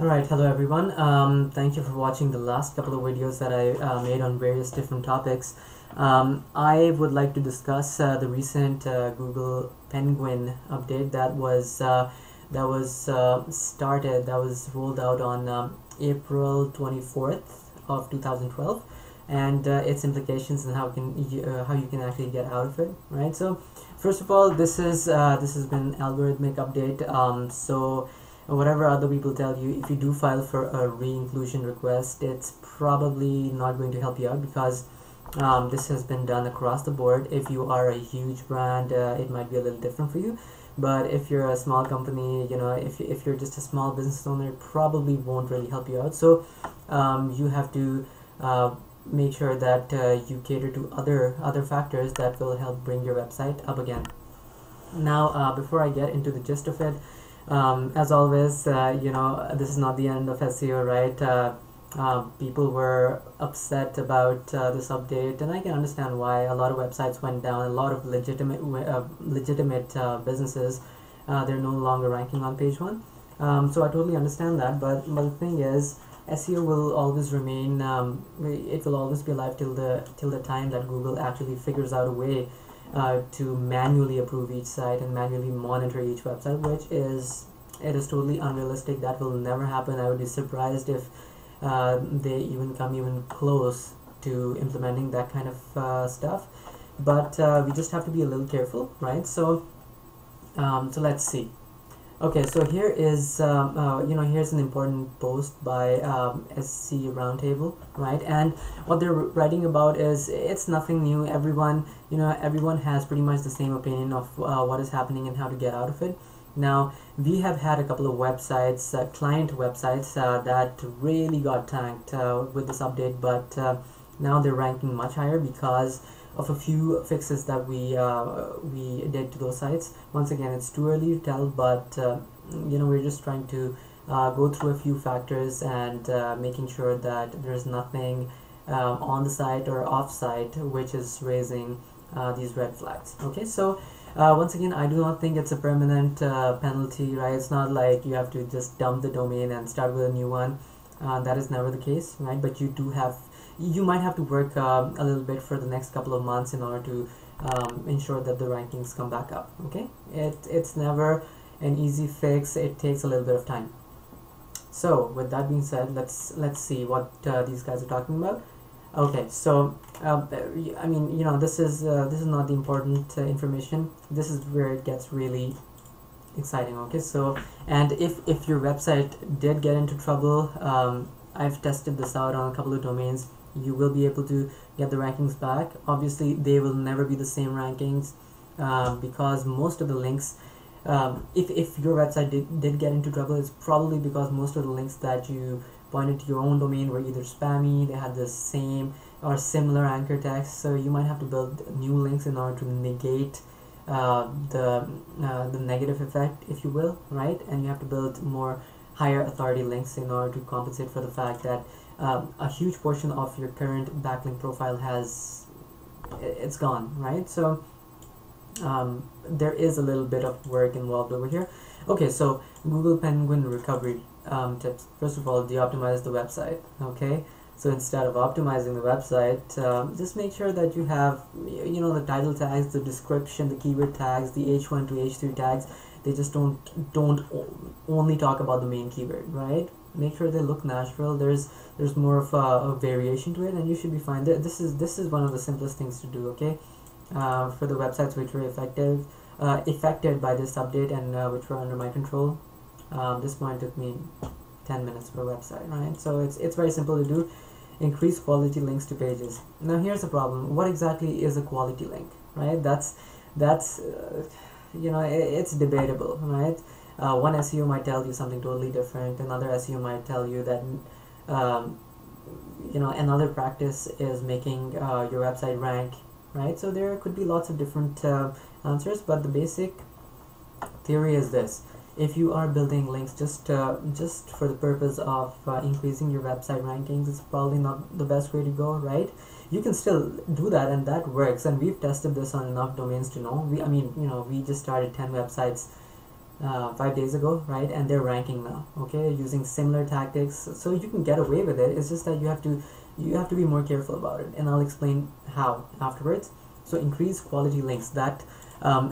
Alright, hello everyone. Thank you for watching the last couple of videos that I made on various different topics. I would like to discuss the recent Google Penguin update that was rolled out on April 24th of 2012, and its implications and how you can actually get out of it. Right. So first of all, this has been an algorithmic update. So whatever other people tell you, if you do file for a re-inclusion request, it's probably not going to help you out because this has been done across the board. If you are a huge brand, it might be a little different for you. But if you're a small company, if you're just a small business owner, it probably won't really help you out. So you have to make sure that you cater to other factors that will help bring your website up again. Now, before I get into the gist of it, as always, this is not the end of SEO, right? People were upset about this update, and I can understand why. A lot of websites went down. A lot of legitimate businesses, they're no longer ranking on page one. So I totally understand that. But the thing is, SEO will always remain. It will always be alive till the time that Google actually figures out a way to manually approve each site and manually monitor each website, which is totally unrealistic. That will never happen. I would be surprised if they even come even close to implementing that kind of stuff. But we just have to be a little careful, right? So let's see. Okay, so here is here's an important post by SC Roundtable, right? And what they're writing about is it's nothing new. Everyone has pretty much the same opinion of what is happening and how to get out of it. Now, we have had a couple of websites, client websites, that really got tanked with this update, but now they're ranking much higher because of a few fixes that we did to those sites. Once again, it's too early to tell, but we're just trying to go through a few factors and making sure that there's nothing on the site or off site which is raising these red flags. Okay, so once again, I do not think it's a permanent penalty, right? It's not like you have to just dump the domain and start with a new one. That is never the case, right? But you might have to work a little bit for the next couple of months in order to ensure that the rankings come back up. Okay, it's never an easy fix. It takes a little bit of time. So with that being said, let's see what these guys are talking about. Okay, so I mean, this is not the important information. This is where it gets really exciting. Okay, so and if your website did get into trouble, I've tested this out on a couple of domains. You will be able to get the rankings back. Obviously, they will never be the same rankings because most of the links, if your website did get into trouble, it's probably because most of the links that you pointed to your own domain were either spammy, they had the same or similar anchor text, so you might have to build new links in order to negate the negative effect, if you will, right? And you have to build more higher authority links in order to compensate for the fact that a huge portion of your current backlink profile it's gone, right? So there is a little bit of work involved over here. Okay, so Google Penguin recovery tips. First of all, de-optimize the website. Okay, so instead of optimizing the website, just make sure that you have the title tags, the description, the keyword tags, the H1 to H3 tags. They just don't only talk about the main keyword, right? Make sure they look natural. There's more of a variation to it, and you should be fine. This is one of the simplest things to do. Okay, for the websites which were affected by this update and which were under my control, this one took me 10 minutes per website, right? So it's very simple to do. Increase quality links to pages. Now here's the problem. What exactly is a quality link, right? That's it's debatable, right? One SEO might tell you something totally different. Another SEO might tell you that another practice is making your website rank, right? So there could be lots of different answers, but the basic theory is this: if you are building links just for the purpose of increasing your website rankings, it's probably not the best way to go, right? You can still do that, and that works, and we've tested this on enough domains to know. We just started 10 websites 5 days ago, right? And they're ranking now, okay, using similar tactics. So you can get away with it. It's just that you have to be more careful about it, and I'll explain how afterwards. So increase quality links. That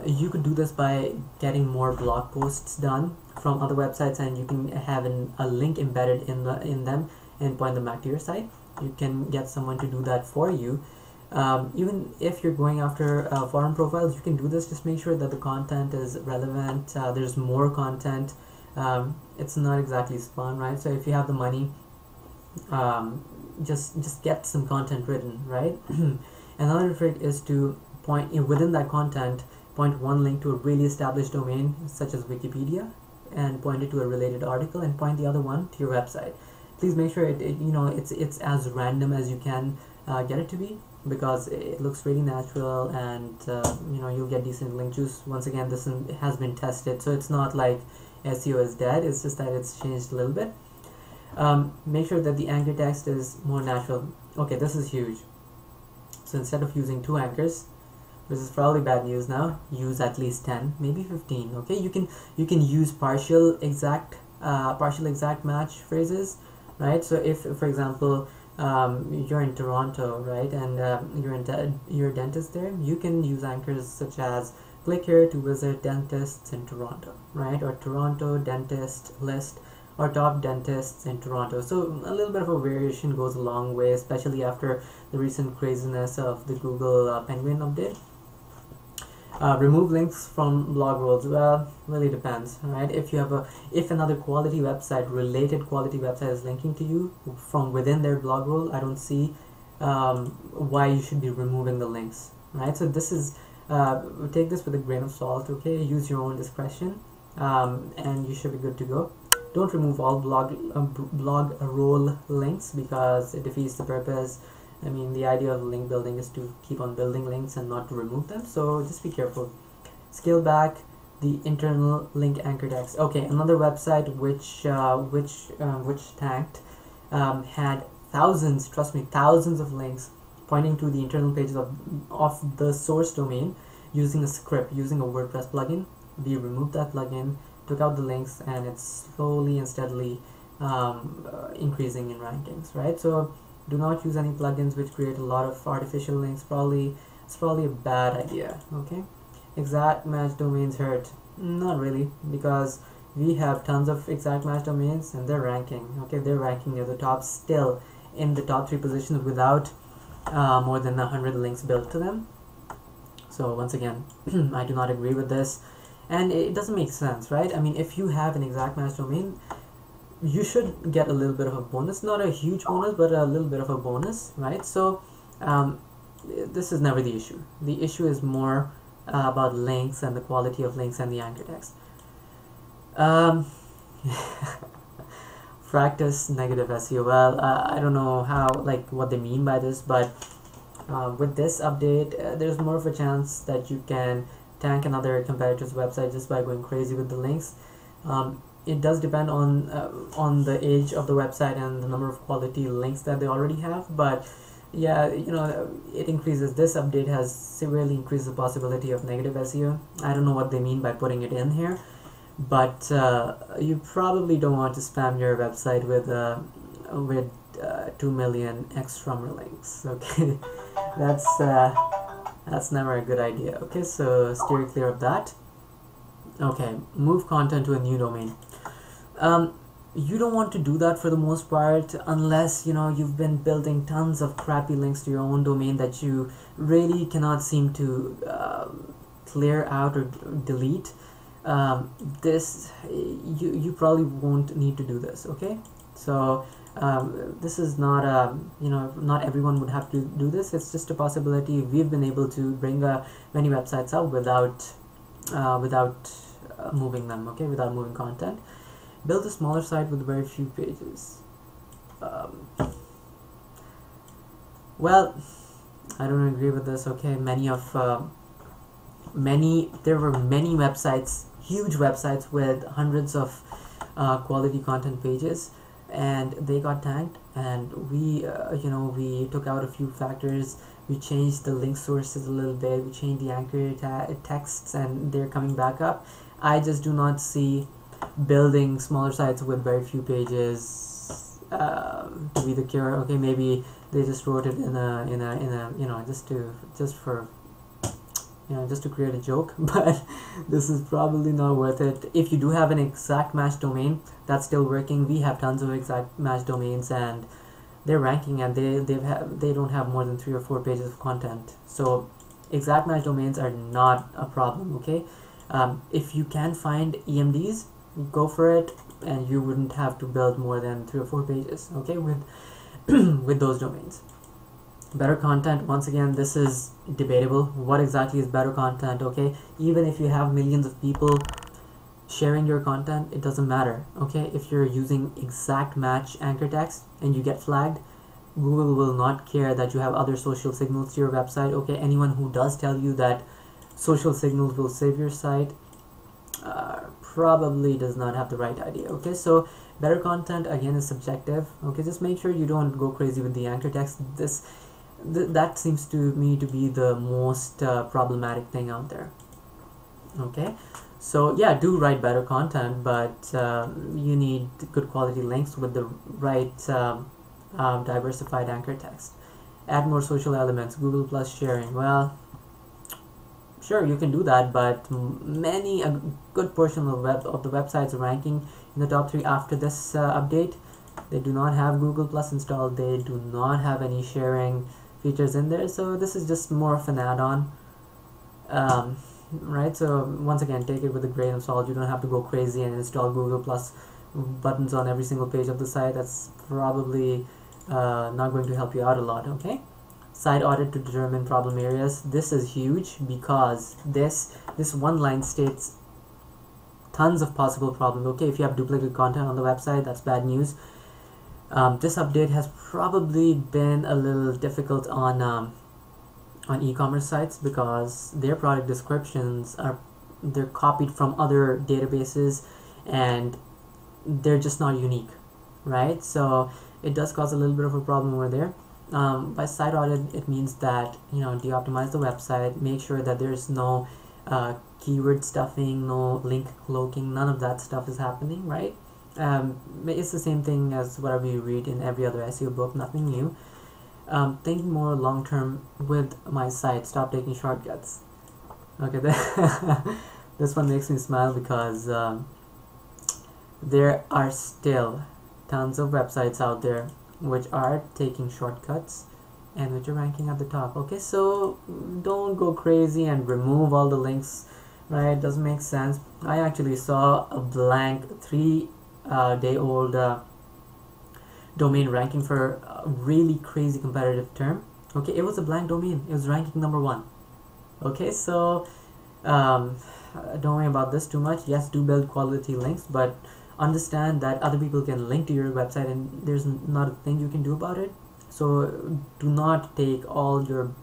you could do this by getting more blog posts done from other websites, and you can have a link embedded in them and point them back to your site. You can get someone to do that for you. Even if you're going after forum profiles, you can do this. Just make sure that the content is relevant. There's more content. It's not exactly spam, right? So if you have the money, just get some content written, right? Another trick is to point within that content, point one link to a really established domain such as Wikipedia, and point it to a related article, and point the other one to your website. Please make sure it's as random as you can get it to be, because it looks really natural, and you'll get decent link juice. Once again, this has been tested, so it's not like SEO is dead. It's just that it's changed a little bit. Make sure that the anchor text is more natural. Okay, this is huge. So instead of using 2 anchors, this is probably bad news now, use at least 10, maybe 15. Okay, you can use partial exact match phrases, right? So if, for example, you're in Toronto, right, and you're a dentist there, you can use anchors such as click here to visit dentists in Toronto, right, or Toronto dentist list, or top dentists in Toronto. So a little bit of a variation goes a long way, especially after the recent craziness of the Google Penguin update. Remove links from blog roles. Well, really depends, right? If another related quality website is linking to you from within their blog role, I don't see why you should be removing the links, right? So this is take this with a grain of salt, okay? Use your own discretion, and you should be good to go. Don't remove all blog role links, because it defeats the purpose. I mean, the idea of link building is to keep on building links and not to remove them, so just be careful. Scale back the internal link anchor text. Okay, another website which tanked had thousands, trust me, thousands of links pointing to the internal pages of the source domain using a script, using a WordPress plugin. We removed that plugin, took out the links, and it's slowly and steadily increasing in rankings, right? So do not use any plugins which create a lot of artificial links. It's probably a bad idea. Okay, exact match domains hurt. Not really, because we have tons of exact match domains and they're ranking. Okay, they're ranking near the top, still in the top 3 positions without more than 100 links built to them. So once again, I do not agree with this, and it doesn't make sense, right? I mean, if you have an exact match domain, you should get a little bit of a bonus, not a huge bonus, but a little bit of a bonus, right? So this is never the issue. The issue is more about links and the quality of links and the anchor text. Practice negative SEO. Well, I don't know what they mean by this, but with this update, there's more of a chance that you can tank another competitor's website just by going crazy with the links. It does depend on the age of the website and the number of quality links that they already have, but yeah, it increases. This update has severely increased the possibility of negative SEO. I don't know what they mean by putting it in here, but you probably don't want to spam your website with 2 million extra links. Okay, that's never a good idea. Okay, so steer clear of that. Okay, move content to a new domain. You don't want to do that for the most part, unless you've been building tons of crappy links to your own domain that you really cannot seem to clear out or delete. This you probably won't need to do this. Okay, so this is not not everyone would have to do this. It's just a possibility. We've been able to bring many websites up without moving them, okay, without moving content. Build a smaller site with very few pages. Well, I don't agree with this. Okay, there were many websites, huge websites with hundreds of quality content pages, and they got tanked, and we took out a few factors. We changed the link sources a little bit, we changed the anchor texts, and they're coming back up. I just do not see building smaller sites with very few pages to be the cure. Okay, maybe they just wrote it in a you know, just for you know, just to create a joke, but this is probably not worth it. If you do have an exact match domain that's still working, we have tons of exact match domains and they're ranking, and they don't have more than 3 or 4 pages of content. So exact match domains are not a problem. Okay, if you can find EMDs, go for it, and you wouldn't have to build more than 3 or 4 pages, okay, with with those domains. Better content, once again, this is debatable. What exactly is better content? Okay, even if you have millions of people sharing your content, it doesn't matter. Okay, if you're using exact match anchor text and you get flagged, Google will not care that you have other social signals to your website. Okay, anyone who does tell you that social signals will save your site probably does not have the right idea. Okay, so better content again is subjective. Okay, just make sure you don't go crazy with the anchor text. That seems to me to be the most problematic thing out there. Okay, so yeah, do write better content, but you need good quality links with the right diversified anchor text. Add more social elements, Google Plus sharing. Well, sure, you can do that, but a good portion of the websites ranking in the top 3 after this update, they do not have Google Plus installed. They do not have any sharing features in there, so this is just more of an add-on, right? So once again, take it with a grain of salt. You don't have to go crazy and install Google Plus buttons on every single page of the site. That's probably not going to help you out a lot. Okay, site audit to determine problem areas. This is huge because this one line states tons of possible problems. Okay, if you have duplicate content on the website, that's bad news. This update has probably been a little difficult on e-commerce sites because their product descriptions they're copied from other databases and they're just not unique, right? So it does cause a little bit of a problem over there. By site audit, it means that, you know, de-optimize the website, make sure that there's no keyword stuffing, no link cloaking, none of that stuff is happening, right? It's the same thing as whatever you read in every other SEO book, nothing new. Think more long term with my site. Stop taking shortcuts. Okay, this one makes me smile because there are still tons of websites out there which are taking shortcuts and which are ranking at the top. Okay, so don't go crazy and remove all the links, right? Doesn't make sense. I actually saw a blank 3-day-old domain ranking for a really crazy competitive term. Okay, it was a blank domain. It was ranking number 1. Okay, so don't worry about this too much. Yes, do build quality links, but understand that other people can link to your website and there's not a thing you can do about it. So do not take all your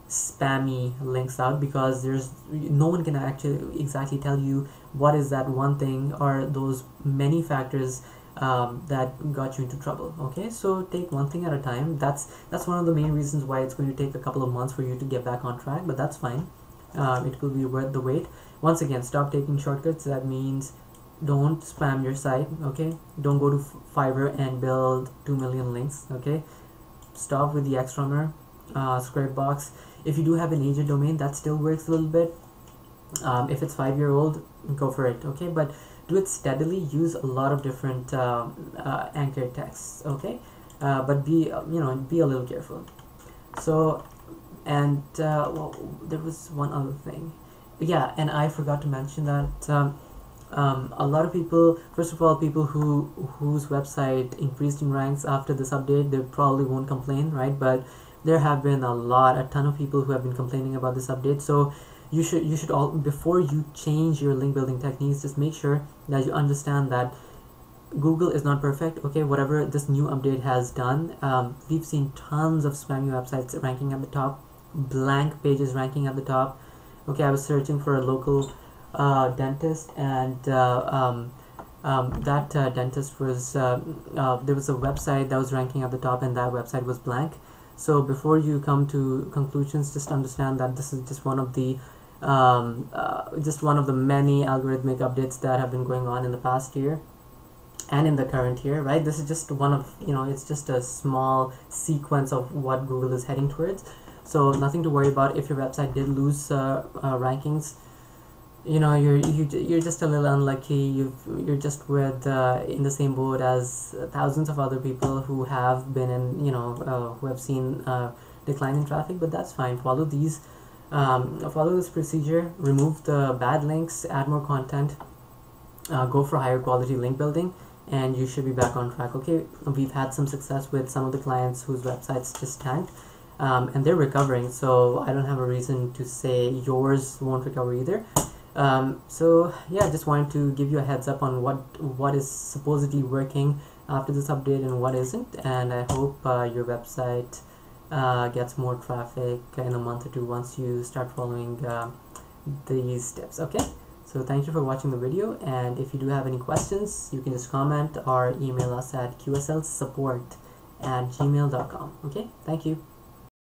spammy links out, because no one can actually exactly tell you what is that one thing or those many factors that got you into trouble. Okay, so take one thing at a time. That's one of the main reasons why it's going to take a couple of months for you to get back on track, but that's fine. It will be worth the wait. Once again, stop taking shortcuts. That means don't spam your site. Okay, don't go to Fiverr and build 2 million links. Okay, stop with the Xrunner, Scrapebox. If you do have an aged domain, that still works a little bit. If it's 5-year-old, go for it. Okay, but do it steadily. Use a lot of different anchor texts. Okay, but be a little careful. So, and well, there was one other thing. Yeah, and I forgot to mention that a lot of people, first of all, people whose website increased in ranks after this update, they probably won't complain, right? But there have been a ton of people who have been complaining about this update. So you should all, before you change your link building techniques, just make sure that you understand that Google is not perfect. Okay, whatever this new update has done, we've seen tons of spammy websites ranking at the top, blank pages ranking at the top. Okay, I was searching for a local dentist, and that dentist was there was a website that was ranking at the top, and that website was blank. So before you come to conclusions, just understand that this is just one of the just one of the many algorithmic updates that have been going on in the past year and in the current year, right? This is just one of, it's just a small sequence of what Google is heading towards. So nothing to worry about if your website did lose rankings. You're just a little unlucky. You're just with in the same boat as thousands of other people who have been in, who have seen decline in traffic. But that's fine. Follow this procedure. Remove the bad links. Add more content. Go for higher quality link building, and you should be back on track. Okay, we've had some success with some of the clients whose websites just tanked, and they're recovering. So I don't have a reason to say yours won't recover either. So yeah, just wanted to give you a heads up on what is supposedly working after this update and what isn't, and I hope your website gets more traffic in a month or two once you start following these steps. Okay, so thank you for watching the video, and if you do have any questions, you can just comment or email us at qslsupport@gmail.com. Okay, thank you.